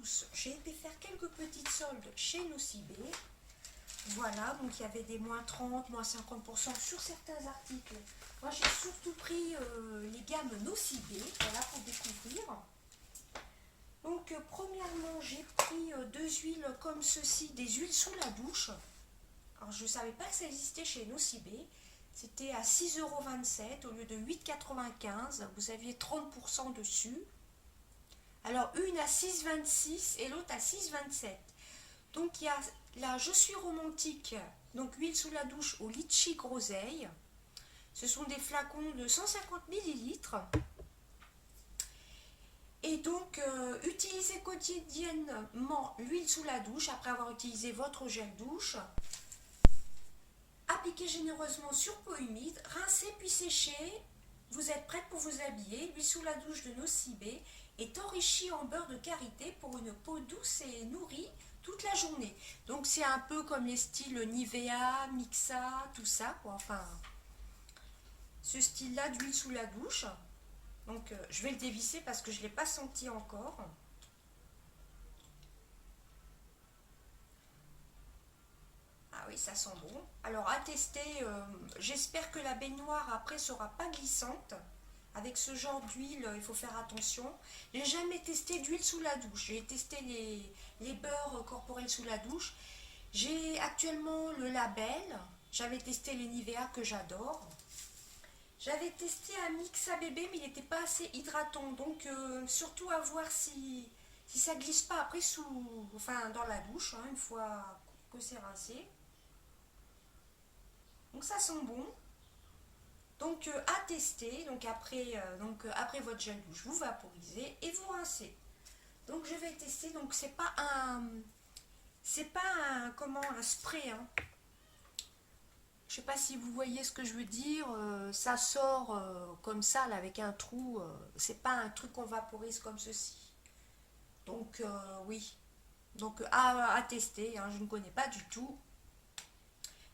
tous, j'ai été faire quelques petites soldes chez Nocibé. Voilà, donc il y avait des moins 30, moins 50% sur certains articles. Moi j'ai surtout pris les gammes Nocibé, voilà, pour découvrir. Donc premièrement j'ai pris deux huiles comme ceci, des huiles sous la douche. Alors je ne savais pas que ça existait chez Nocibé. C'était à 6,27 € au lieu de 8,95 €. Vous aviez 30% dessus. Alors une à 6,26 et l'autre à 6,27. Donc il y a là Je suis romantique, donc huile sous la douche au litchi groseille. Ce sont des flacons de 150 millilitres. Et donc utilisez quotidiennement l'huile sous la douche après avoir utilisé votre gel douche. Appliquez généreusement sur peau humide, rincez puis séchez. Vous êtes prête pour vous habiller. L'huile sous la douche de Nocibé est enrichie en beurre de karité pour une peau douce et nourrie toute la journée. Donc c'est un peu comme les styles Nivea, Mixa, tout ça, quoi. Enfin, ce style-là d'huile sous la douche. Donc je vais le dévisser parce que je ne l'ai pas senti encore. Ah oui, ça sent bon. Alors à tester, j'espère que la baignoire après sera pas glissante. Avec ce genre d'huile, il faut faire attention. J'ai jamais testé d'huile sous la douche. J'ai testé les beurres corporels sous la douche. J'ai actuellement le Label. J'avais testé les Nivea que j'adore. J'avais testé un Mixa bébé, mais il n'était pas assez hydratant. Donc surtout à voir si ça glisse pas après dans la douche, hein, une fois que c'est rincé. Donc ça sent bon. Donc à tester, après votre gel douche, vous vaporisez et vous rincez. Donc je vais tester, donc c'est pas un spray, hein. Je sais pas si vous voyez ce que je veux dire, ça sort comme ça là, avec un trou, c'est pas un truc qu'on vaporise comme ceci. Donc oui, donc à tester, hein, je ne connais pas du tout.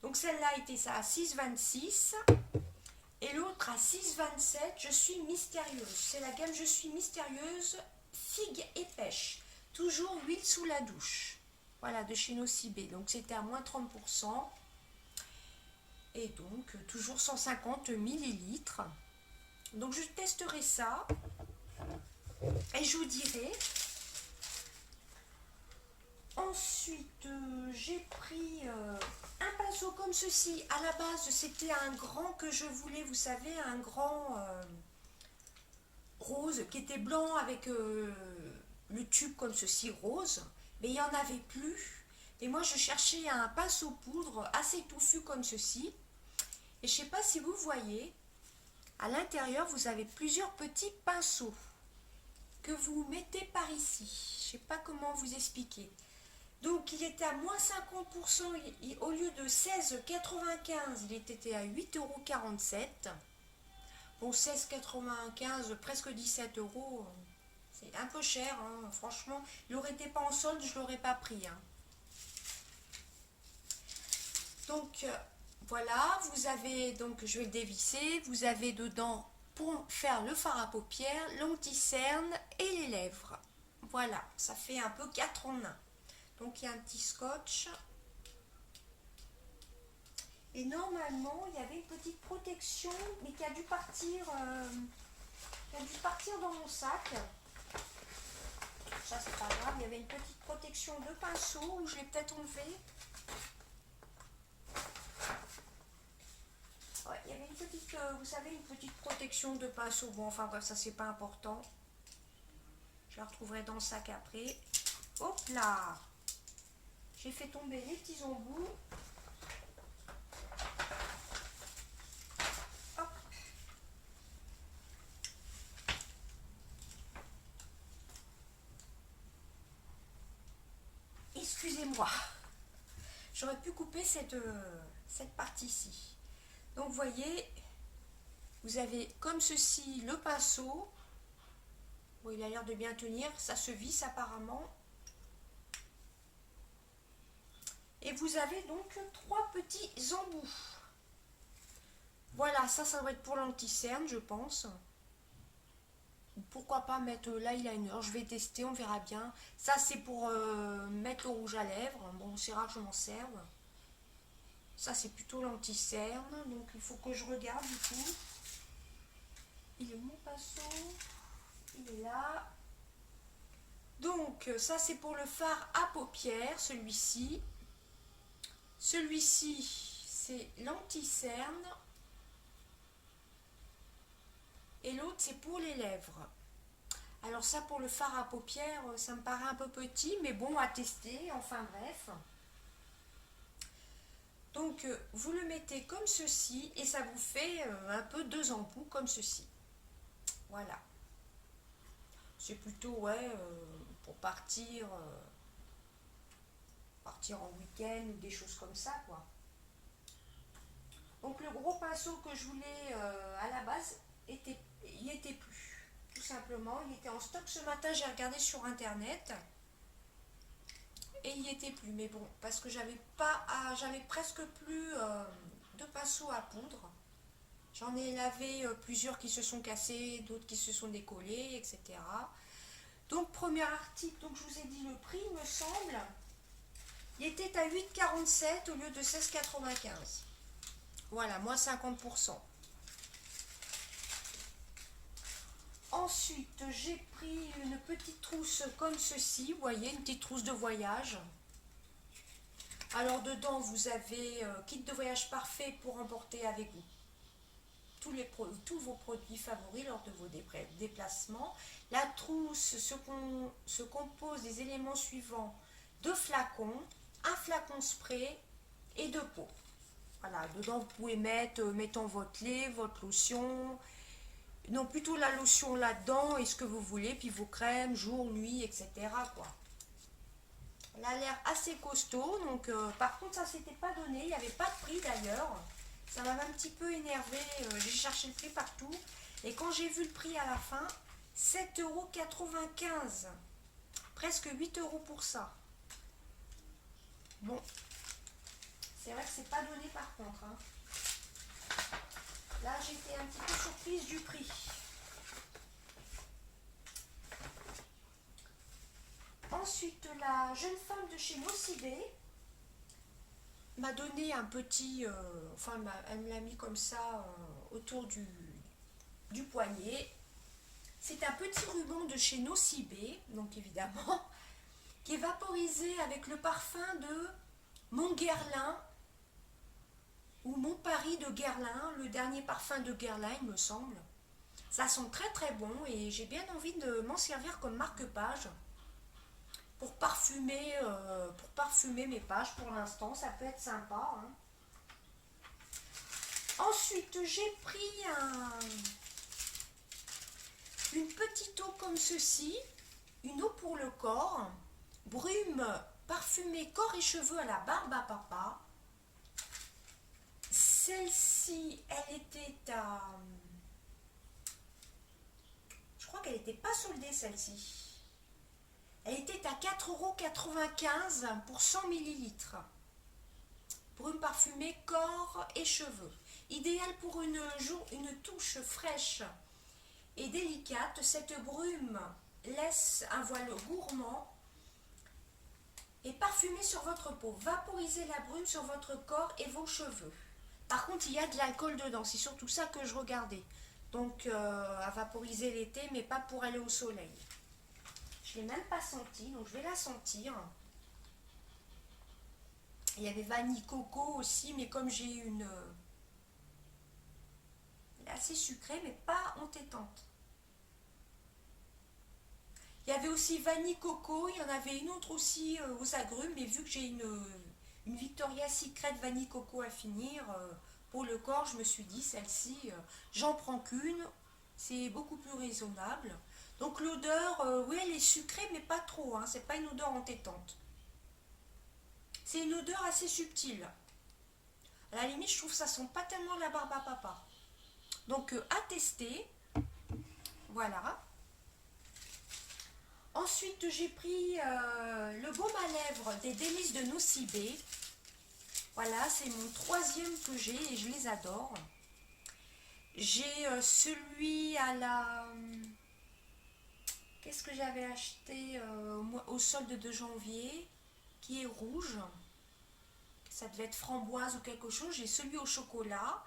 Donc celle-là était ça à 6,26 et l'autre à 6,27. Je suis mystérieuse. C'est la gamme Je suis mystérieuse, figue et pêche. Toujours huile sous la douche. Voilà, de chez Nocibé. Donc c'était à moins 30%. Et donc toujours 150 millilitres. Donc je testerai ça. Et je vous dirai. Ensuite, j'ai pris un pinceau comme ceci. À la base, c'était un grand que je voulais, vous savez, un grand rose qui était blanc avec le tube comme ceci, rose. Mais il n'y en avait plus. Et moi, je cherchais un pinceau poudre assez touffu comme ceci. Et je ne sais pas si vous voyez, à l'intérieur, vous avez plusieurs petits pinceaux que vous mettez par ici. Je ne sais pas comment vous expliquer. Donc il était à moins 50%, au lieu de 16,95, il était à 8,47 €. Bon, 16,95, presque 17 €, c'est un peu cher, hein, franchement. Il n'aurait été pas en solde, je ne l'aurais pas pris, hein. Donc voilà, vous avez, donc je vais le dévisser, vous avez dedans pour faire le fard à paupières, l'anti-cerne et les lèvres. Voilà, ça fait un peu 4 en 1. Donc il y a un petit scotch. Et normalement, il y avait une petite protection, mais qui a dû partir, dans mon sac. Ça, c'est pas grave. Il y avait une petite protection de pinceau, où je l'ai peut-être enlevé. Ouais, il y avait une petite, vous savez, une petite protection de pinceau. Bon, enfin bref, ça, c'est pas important. Je la retrouverai dans le sac après. Hop là! J'ai fait tomber les petits embouts. Hop. Excusez-moi. J'aurais pu couper cette partie-ci. Donc, vous voyez, vous avez comme ceci le pinceau. Bon, il a l'air de bien tenir. Ça se visse apparemment. Et vous avez donc 3 petits embouts. Voilà, ça doit être pour l'anti-cerne, je pense. Pourquoi pas mettre l'eyeliner, je vais tester, on verra bien. Ça c'est pour mettre le rouge à lèvres, bon c'est rare que je m'en serve. Ça c'est plutôt l'anti-cerne, donc il faut que je regarde du coup. Il est où mon pinceau? Il est là. Donc ça c'est pour le fard à paupières, celui-ci. Celui-ci c'est l'anti-cerne. Et l'autre c'est pour les lèvres. Alors ça pour le fard à paupières, ça me paraît un peu petit, mais bon à tester, enfin bref. Donc vous le mettez comme ceci et ça vous fait un peu deux embouts comme ceci. Voilà. C'est plutôt ouais pour partir en week-end ou des choses comme ça quoi. Donc le gros pinceau que je voulais à la base il n'y était plus. Tout simplement, il était en stock ce matin, j'ai regardé sur internet et il n'y était plus. Mais bon, parce que j'avais presque plus de pinceaux à poudre. J'en ai lavé plusieurs qui se sont cassés, d'autres qui se sont décollés, etc. Donc premier article, donc je vous ai dit le prix, il me semble, il était à 8,47 au lieu de 16,95. Voilà, moins 50%. Ensuite, j'ai pris une petite trousse comme ceci, vous voyez, une petite trousse de voyage. Alors dedans, vous avez kit de voyage parfait pour emporter avec vous tous vos produits favoris lors de vos déplacements. La trousse se compose des éléments suivants: deux flacons, un flacon spray et deux pots. Voilà, dedans vous pouvez mettre, mettons votre lait, votre lotion, non plutôt la lotion là-dedans et ce que vous voulez, puis vos crèmes, jour, nuit, etc. quoi. Elle a l'air assez costaud, donc par contre ça s'était pas donné, il n'y avait pas de prix d'ailleurs. Ça m'avait un petit peu énervé, j'ai cherché le prix partout. Et quand j'ai vu le prix à la fin, 7,95 €. Presque 8 € pour ça. Bon, c'est vrai que c'est pas donné par contre. Hein. Là, j'étais un petit peu surprise du prix. Ensuite, la jeune femme de chez Nocibé m'a donné un petit... elle me l'a mis comme ça autour du poignet. C'est un petit ruban de chez Nocibé, donc évidemment, qui est vaporisé avec le parfum de Montguerlain ou Montparis de Guerlain, le dernier parfum de Guerlain, il me semble. Ça sent très très bon et j'ai bien envie de m'en servir comme marque-page pour parfumer mes pages pour l'instant, ça peut être sympa. Hein. Ensuite, j'ai pris une petite eau comme ceci, une eau pour le corps, brume parfumée corps et cheveux à la barbe à papa. Celle-ci, elle était à... Je crois qu'elle n'était pas soldée celle-ci. Elle était à 4,95 € pour 100 ml. Brume parfumée corps et cheveux. Idéal pour une touche fraîche et délicate, cette brume laisse un voile gourmand et parfumé sur votre peau. Vaporisez la brume sur votre corps et vos cheveux. Par contre, il y a de l'alcool dedans, c'est surtout ça que je regardais. Donc, à vaporiser l'été, mais pas pour aller au soleil. Je ne l'ai même pas sentie, donc je vais la sentir. Il y avait vanille coco aussi, mais comme j'ai une... Elle est assez sucrée, mais pas entêtante. Il y avait aussi vanille coco, il y en avait une autre aussi aux agrumes, mais vu que j'ai une Victoria's Secret vanille coco à finir, pour le corps, je me suis dit, celle-ci, j'en prends qu'une, c'est beaucoup plus raisonnable. Donc l'odeur, oui, elle est sucrée, mais pas trop, hein, c'est pas une odeur entêtante. C'est une odeur assez subtile. À la limite, je trouve que ça sent pas tellement la barbe à papa. Donc à tester, voilà. Ensuite, j'ai pris le baume à lèvres des délices de Nocibé. Voilà, c'est mon troisième que j'ai et je les adore. J'ai celui à la Qu'est-ce que j'avais acheté au solde de janvier, qui est rouge. Ça devait être framboise ou quelque chose. J'ai celui au chocolat.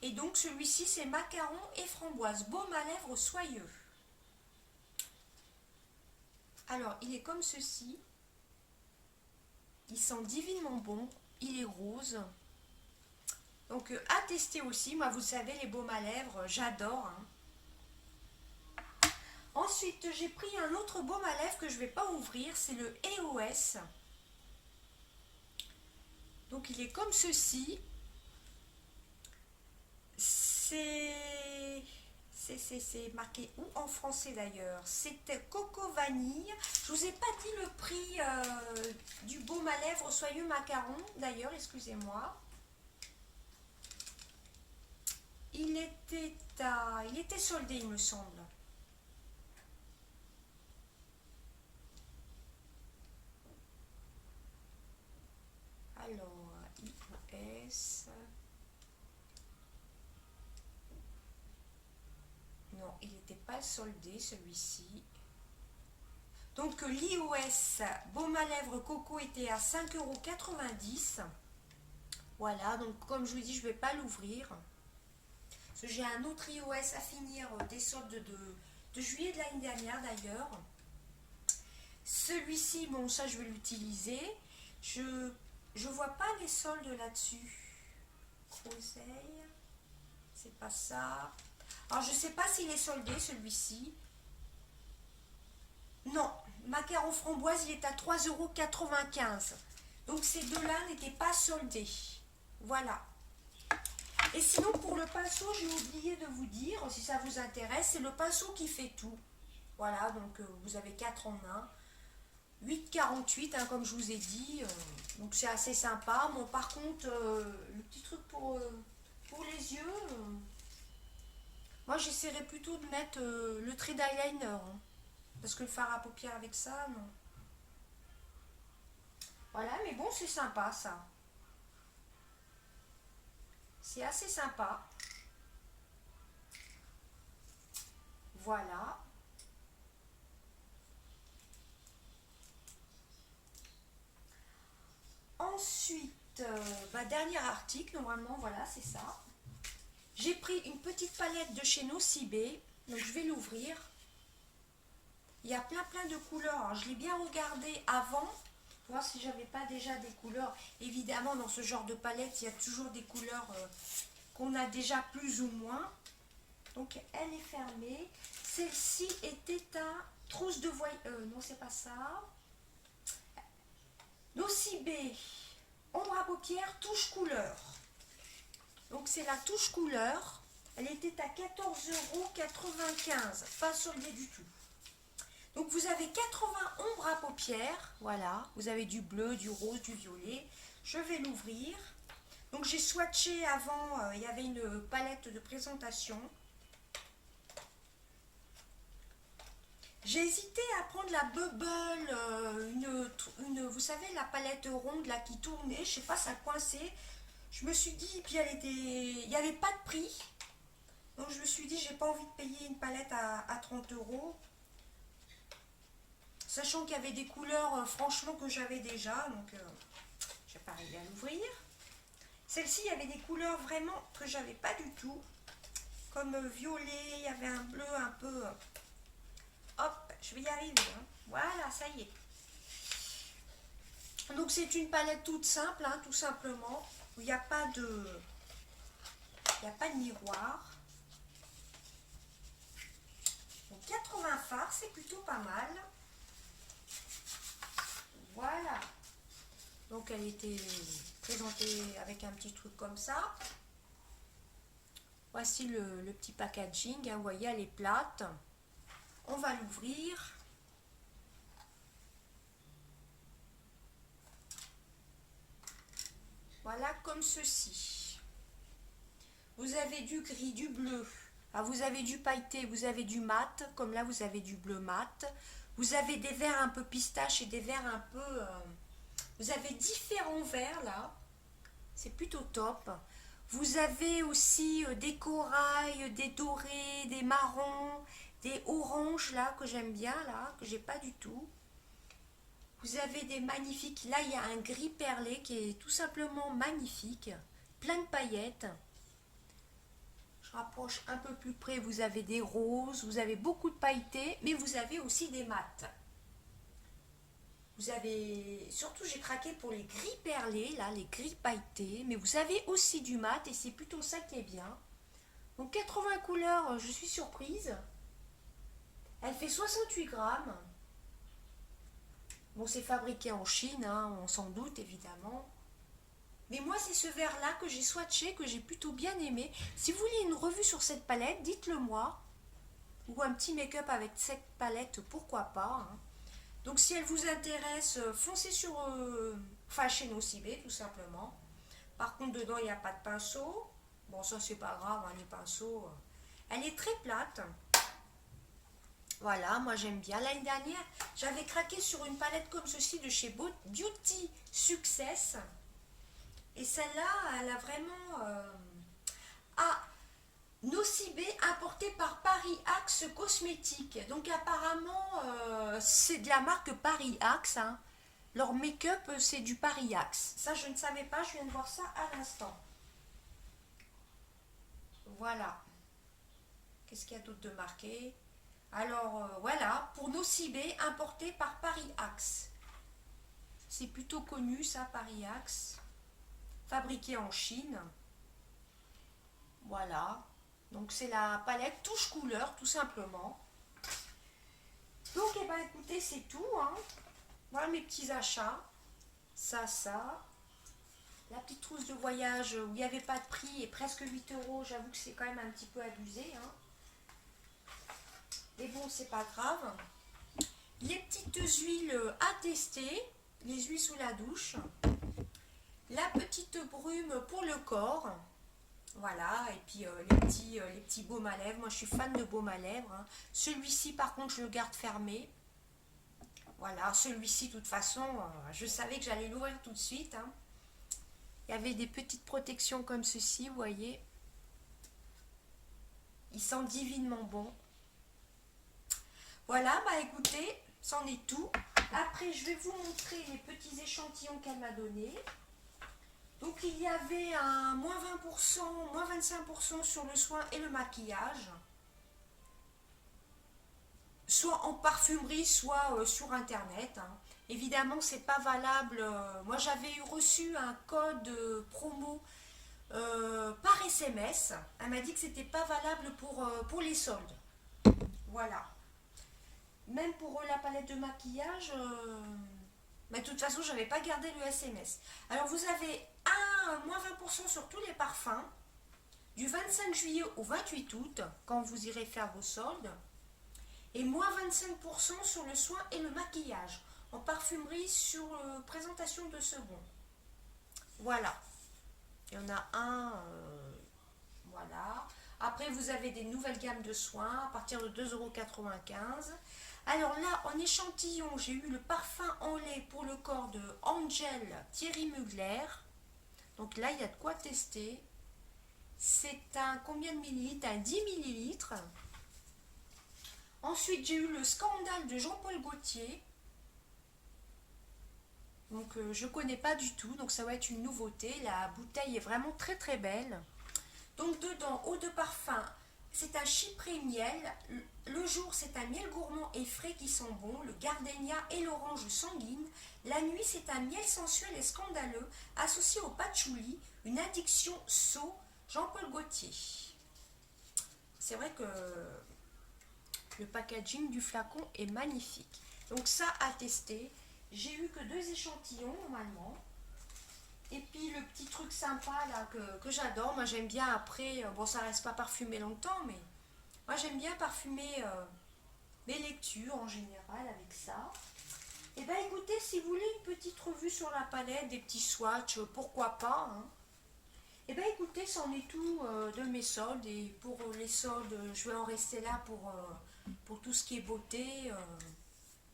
Et donc celui-ci, c'est macaron et framboise. Baume à lèvres soyeux. Alors, il est comme ceci. Il sent divinement bon. Il est rose. Donc, à tester aussi. Moi, vous savez, les baumes à lèvres, j'adore. Hein. Ensuite, j'ai pris un autre baume à lèvres que je ne vais pas ouvrir. C'est le EOS. Donc, il est comme ceci. C'est marqué où en français d'ailleurs. C'était coco vanille. Je vous ai pas dit le prix du baume à lèvres soyeux macaron d'ailleurs, excusez-moi. Il était soldé, il me semble. Alors, IOS. Non, il n'était pas soldé celui-ci. Donc l'IOS baume à lèvres coco était à 5,90 €. Voilà, donc comme je vous dis, je ne vais pas l'ouvrir. Parce que j'ai un autre IOS à finir des soldes de juillet de l'année dernière d'ailleurs. Celui-ci, bon ça je vais l'utiliser. Je vois pas les soldes là-dessus. Groseille, c'est pas ça. Alors je sais pas s'il est soldé celui-ci. Non, macaron framboise il est à 3,95 €. Donc ces deux-là n'étaient pas soldés. Voilà. Et sinon pour le pinceau, j'ai oublié de vous dire, si ça vous intéresse, c'est le pinceau qui fait tout. Voilà, donc vous avez 4 en 1. 8,48 hein, comme je vous ai dit. Donc c'est assez sympa. Bon par contre, le petit truc pour les yeux, moi j'essaierai plutôt de mettre le trait d'eyeliner. Hein, parce que le fard à paupières avec ça, non. Voilà, mais bon c'est sympa ça. C'est assez sympa. Voilà. Ensuite, dernier article, normalement, voilà, c'est ça. J'ai pris une petite palette de chez Nocibé, donc je vais l'ouvrir. Il y a plein de couleurs. Alors, je l'ai bien regardé avant, pour voir si j'avais pas déjà des couleurs. Évidemment, dans ce genre de palette, il y a toujours des couleurs qu'on a déjà plus ou moins. Donc, elle est fermée. Celle-ci était à trousse de voyage. Non, c'est pas ça. Nocibé, ombre à paupières, touche couleur. Donc c'est la touche couleur. Elle était à 14,95 €. Pas soldée du tout. Donc vous avez 80 ombres à paupières. Voilà. Vous avez du bleu, du rose, du violet. Je vais l'ouvrir. Donc j'ai swatché avant. Il y avait une palette de présentation. J'ai hésité à prendre la Bubble, vous savez, la palette ronde là qui tournait, je sais pas, ça coinçait. Je me suis dit, puis il n'y avait pas de prix. Donc je me suis dit, j'ai pas envie de payer une palette à 30 €. Sachant qu'il y avait des couleurs, franchement, que j'avais déjà. Donc, j'ai pas arrivé à l'ouvrir. Celle-ci, il y avait des couleurs vraiment que j'avais pas du tout. Comme violet, il y avait un bleu un peu... Hop, je vais y arriver. Hein. Voilà, ça y est. Donc c'est une palette toute simple, hein, tout simplement. Où il n'y a pas de... Il n'y a pas de miroir. Donc 80 fards, c'est plutôt pas mal. Voilà. Donc elle était présentée avec un petit truc comme ça. Voici le petit packaging. Hein, vous voyez, elle est plate. On va l'ouvrir. Voilà, comme ceci. Vous avez du gris, du bleu. Alors, vous avez du pailleté, vous avez du mat. Comme là, vous avez du bleu mat. Vous avez des verts un peu pistache et des verts un peu... vous avez différents verts là. C'est plutôt top. Vous avez aussi des corails, des dorés, des marrons, des oranges là que j'aime bien, là, que j'ai pas du tout. Vous avez des magnifiques, là il y a un gris perlé qui est tout simplement magnifique, plein de paillettes. Je rapproche un peu plus près, vous avez des roses, vous avez beaucoup de pailletés, mais vous avez aussi des mats. Vous avez, surtout j'ai craqué pour les gris perlés, là, les gris pailletés, mais vous avez aussi du mat et c'est plutôt ça qui est bien. Donc 80 couleurs, je suis surprise. Elle fait 68 grammes. Bon, c'est fabriqué en Chine, hein, on s'en doute évidemment. Mais moi, c'est ce vert-là que j'ai swatché, que j'ai plutôt bien aimé. Si vous voulez une revue sur cette palette, dites-le moi. Ou un petit make-up avec cette palette, pourquoi pas, hein. Donc si elle vous intéresse, foncez sur Fashion OCB tout simplement. Par contre, dedans, il n'y a pas de pinceau. Bon, ça, c'est pas grave, hein, les pinceaux. Elle est très plate. Voilà, moi j'aime bien. L'année dernière, j'avais craqué sur une palette comme ceci de chez Beauty Success. Et celle-là, elle a vraiment... Ah, Nocibé importé par Paris Axe Cosmétiques. Donc apparemment, c'est de la marque Paris Axe, hein. Leur make-up, c'est du Paris Axe. Ça, je ne savais pas, je viens de voir ça à l'instant. Voilà. Qu'est-ce qu'il y a d'autre de marqué? Alors, voilà, pour Nocibé, importé par Paris Axe. C'est plutôt connu, ça, Paris Axe. Fabriqué en Chine. Voilà. Donc, c'est la palette touche couleur, tout simplement. Donc, eh ben, écoutez, c'est tout, hein. Voilà mes petits achats. Ça. La petite trousse de voyage où il n'y avait pas de prix et presque 8 euros. J'avoue que c'est quand même un petit peu abusé, hein. Mais bon, c'est pas grave. Les petites huiles à tester. Les huiles sous la douche. La petite brume pour le corps. Voilà, et puis les petits baumes à lèvres. Moi, je suis fan de baume à lèvres, hein. Celui-ci, par contre, je le garde fermé. Voilà, celui-ci, de toute façon, je savais que j'allais l'ouvrir tout de suite, hein. Il y avait des petites protections comme ceci, vous voyez. Il sent divinement bon. Voilà, bah écoutez, c'en est tout. Après, je vais vous montrer les petits échantillons qu'elle m'a donnés. Donc, il y avait un moins 20%, moins 25% sur le soin et le maquillage. Soit en parfumerie, soit sur internet, hein. Évidemment, c'est pas valable. Moi, j'avais reçu un code promo par SMS. Elle m'a dit que c'était pas valable pour les soldes. Voilà. Même pour la palette de maquillage, mais de toute façon, je n'avais pas gardé le SMS. Alors, vous avez un moins 20% sur tous les parfums du 25 juillet au 28 août, quand vous irez faire vos soldes. Et moins 25% sur le soin et le maquillage. En parfumerie sur présentation de second. Voilà. Il y en a un. Voilà. Après, vous avez des nouvelles gammes de soins à partir de 2,95 €. Alors là, en échantillon, j'ai eu le parfum en lait pour le corps de Angel Thierry Mugler. Donc là, il y a de quoi tester. C'est un combien de millilitres? Un 10 millilitres. Ensuite, j'ai eu le scandale de Jean-Paul Gaultier. Donc, je ne connais pas du tout. Donc, ça va être une nouveauté. La bouteille est vraiment très très belle. Donc, dedans, eau de parfum, c'est un chyprès miel. Le jour, c'est un miel gourmand et frais qui sent bon. Le gardénia et l'orange sanguine. La nuit, c'est un miel sensuel et scandaleux associé au patchouli. Une addiction saut. Jean-Paul Gaultier. C'est vrai que le packaging du flacon est magnifique. Donc ça à tester. J'ai eu que 2 échantillons normalement. Et puis le petit truc sympa là que j'adore. Moi j'aime bien après. Bon, ça reste pas parfumé longtemps, mais moi j'aime bien parfumer mes lectures en général avec ça. Et ben écoutez, si vous voulez une petite revue sur la palette, des petits swatchs, pourquoi pas, hein. Et ben écoutez, c'en est tout de mes soldes. Et pour les soldes, je vais en rester là pour tout ce qui est beauté.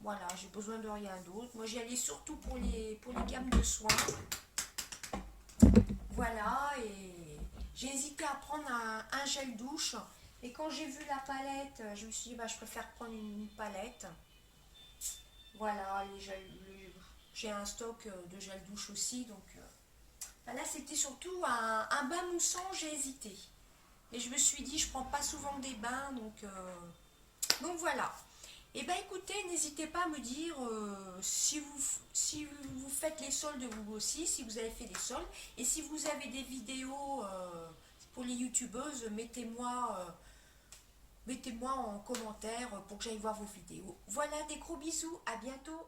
Voilà, j'ai besoin de rien d'autre. Moi, j'y allais surtout pour les gammes de soins. Voilà, et j'ai hésité à prendre un gel douche. Et quand j'ai vu la palette, je me suis dit, bah, je préfère prendre une palette. Voilà, j'ai un stock de gel douche aussi. Donc bah, là, c'était surtout un bain moussant, j'ai hésité. Et je me suis dit, je prends pas souvent des bains, donc voilà. Et ben écoutez, n'hésitez pas à me dire si vous faites les soldes vous aussi, si vous avez fait des soldes. Et si vous avez des vidéos pour les youtubeuses, mettez-moi en commentaire pour que j'aille voir vos vidéos. Voilà, des gros bisous, à bientôt.